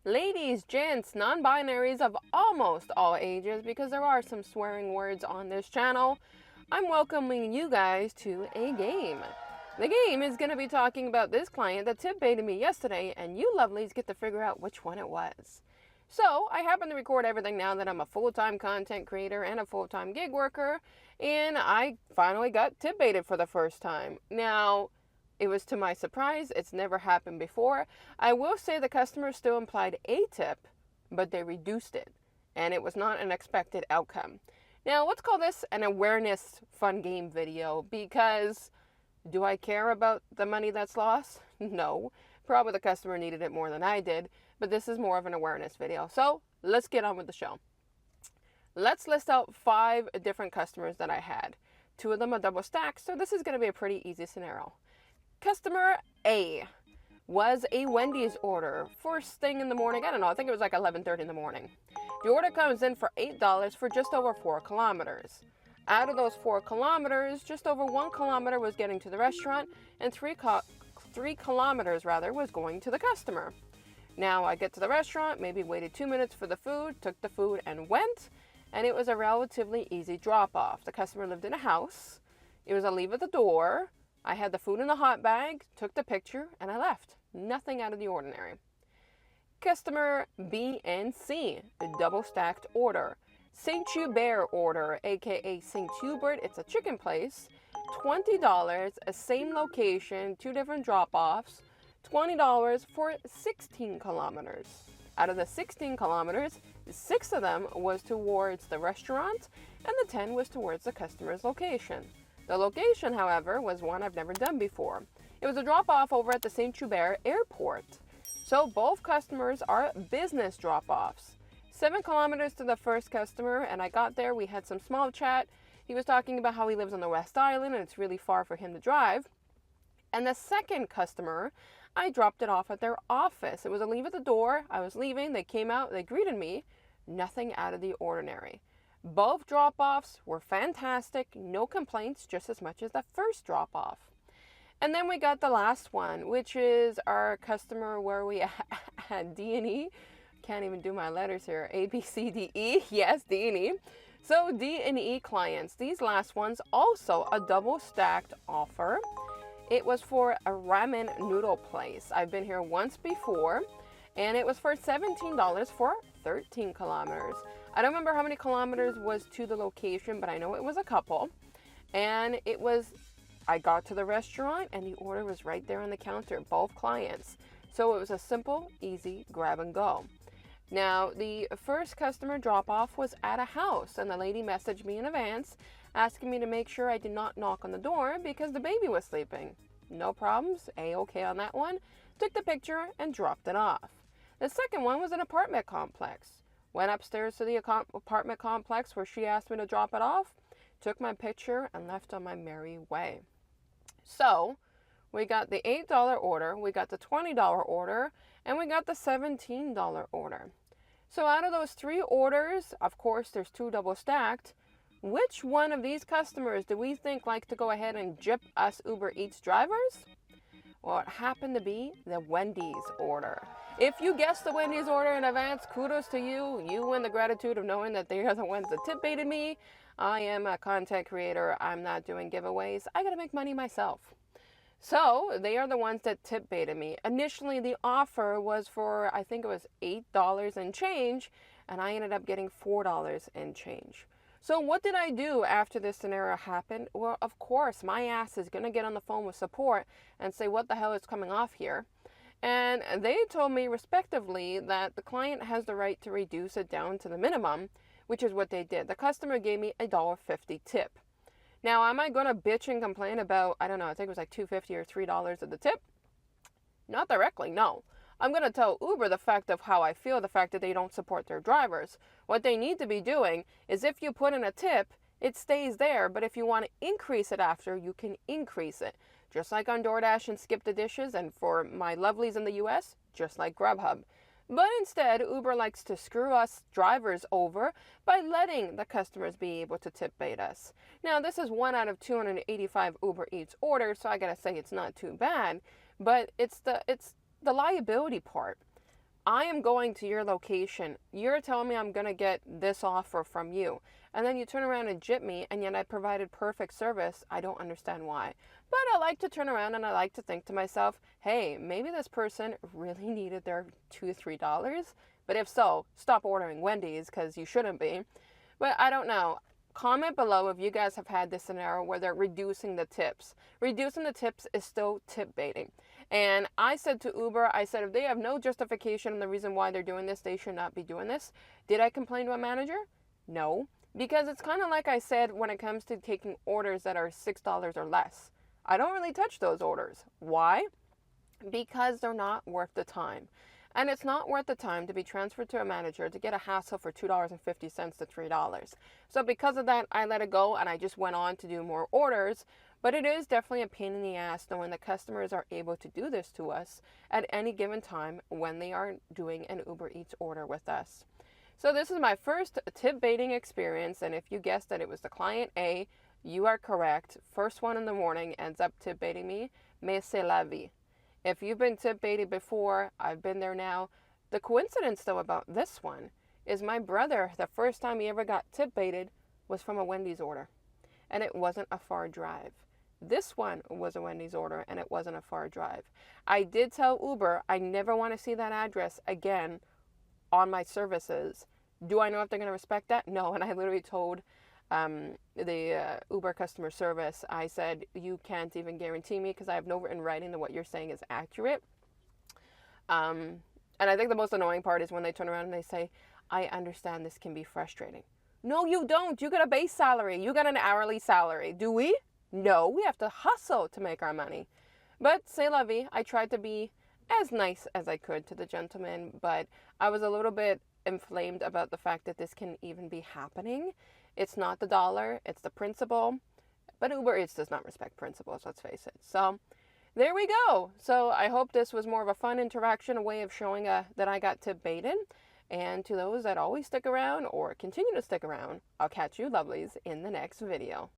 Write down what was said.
ladies, gents, non-binaries of almost all ages, because there are some swearing words on this channel, I'm welcoming you guys to a game. The game is going to be talking about this client that tip baited me yesterday, and you lovelies get to figure out which one it was. So, I happen to record everything now that I'm a full-time content creator and a full-time gig worker, and I finally got tip baited for the first time. Now, it was to my surprise. It's never happened before. I will say the customer still implied a tip, but they reduced it, and it was not an expected outcome. Now, let's call this an awareness fun game video, because do I care about the money that's lost? No. Probably the customer needed it more than I did, but this is more of an awareness video. So let's get on with the show. Let's list out 5 different customers that I had. 2 of them are double stacked, so this is going to be a pretty easy scenario. Customer A was a Wendy's order. First thing in the morning, I don't know, I think it was like 11:30 in the morning. The order comes in for $8 for just over 4 kilometers. Out of those 4 kilometers, just over 1 kilometer was getting to the restaurant, and 3 kilometers was going to the customer. Now I get to the restaurant, maybe waited 2 minutes for the food, took the food and went, and it was a relatively easy drop-off. The customer lived in a house. It was a leave at the door. I had the food in the hot bag, took the picture, and I left. Nothing out of the ordinary. Customer B and C, a double-stacked order. St. Hubert order, aka St. Hubert, it's a chicken place. $20, a same location, 2 different drop-offs. $20 for 16 kilometers. Out of the 16 kilometers, 6 of them was towards the restaurant, and the 10 was towards the customer's location. The location, however, was one I've never done before. It was a drop-off over at the St. Hubert airport. So both customers are business drop-offs. 7 kilometers to the first customer, and I got there, we had some small chat. He was talking about how he lives on the West Island and it's really far for him to drive. And the second customer, I dropped it off at their office. It was a leave at the door. I was leaving, they came out, they greeted me. Nothing out of the ordinary. Both drop-offs were fantastic, no complaints, just as much as the first drop-off. And then we got the last one, which is our customer where we had D&E. Can't even do my letters here. A, B, C, D, E. Yes, D&E. So D&E clients, these last ones, also a double-stacked offer. It was for a ramen noodle place. I've been here once before, and it was for $17 for 13 kilometers. I don't remember how many kilometers was to the location, but I know it was a couple. And it was, I got to the restaurant and the order was right there on the counter, both clients. So it was a simple, easy grab and go. Now, the first customer drop-off was at a house, and the lady messaged me in advance asking me to make sure I did not knock on the door because the baby was sleeping. No problems, A-okay on that one. Took the picture and dropped it off. The second one was an apartment complex. Went upstairs to the apartment complex where she asked me to drop it off, took my picture, and left on my merry way. So, we got the $8 order, we got the $20 order, and we got the $17 order. So out of those 3 orders, of course there's 2 double stacked, which one of these customers do we think like to go ahead and jip us Uber Eats drivers? Well, it happened to be the Wendy's order. If you guessed the Wendy's order in advance, kudos to you. You win the gratitude of knowing that they are the ones that tip baited me. I am a content creator. I'm not doing giveaways. I gotta make money myself. So they are the ones that tip baited me. Initially, the offer was for, I think it was $8 and change, and I ended up getting $4 and change. So what did I do after this scenario happened? Well, of course, my ass is going to get on the phone with support and say, what the hell is coming off here? And they told me respectively that the client has the right to reduce it down to the minimum, which is what they did. The customer gave me a $1.50 tip. Now, am I going to bitch and complain about, I don't know, I think it was like $2.50 or $3 of the tip? Not directly, no. I'm going to tell Uber the fact of how I feel, the fact that they don't support their drivers. What they need to be doing is if you put in a tip, it stays there. But if you want to increase it after, you can increase it. Just like on DoorDash and Skip the Dishes, and for my lovelies in the US, just like Grubhub. But instead, Uber likes to screw us drivers over by letting the customers be able to tip bait us. Now, this is 1 out of 285 Uber Eats orders, so I gotta say it's not too bad, but it's the liability part. I am going to your location. You're telling me I'm going to get this offer from you. And then you turn around and jip me, and yet I provided perfect service. I don't understand why. But I like to turn around and I like to think to myself, hey, maybe this person really needed their $2 or $3. But if so, stop ordering Wendy's because you shouldn't be. But I don't know. Comment below if you guys have had this scenario where they're reducing the tips. Reducing the tips is still tip baiting. And I said to Uber, I said, if they have no justification on the reason why they're doing this, they should not be doing this. Did I complain to a manager? No. Because it's kind of like I said when it comes to taking orders that are $6 or less. I don't really touch those orders. Why? Because they're not worth the time. And it's not worth the time to be transferred to a manager to get a hassle for $2.50 to $3. So because of that, I let it go and I just went on to do more orders. But it is definitely a pain in the ass knowing that customers are able to do this to us at any given time when they are doing an Uber Eats order with us. So this is my first tip baiting experience. And if you guessed that it was the client A, you are correct. First one in the morning ends up tip baiting me. Mais c'est la vie. If you've been tip baited before, I've been there now. The coincidence, though, about this one is my brother, the first time he ever got tip baited was from a Wendy's order. And it wasn't a far drive. This one was a Wendy's order, and it wasn't a far drive. I did tell Uber I never want to see that address again on my services. Do I know if they're going to respect that? No, and I literally told the Uber customer service, I said, you can't even guarantee me because I have no written writing that what you're saying is accurate. And I think the most annoying part is when they turn around and they say, I understand this can be frustrating. No, you don't. You got a base salary. You got an hourly salary. Do we? No, we have to hustle to make our money. But c'est la vie. I tried to be as nice as I could to the gentleman, but I was a little bit inflamed about the fact that this can even be happening. It's not the dollar, it's the principle. But Uber Eats does not respect principles, let's face it. So there we go. So I hope this was more of a fun interaction, a way of showing that I got tip baited. And to those that always stick around or continue to stick around, I'll catch you lovelies in the next video.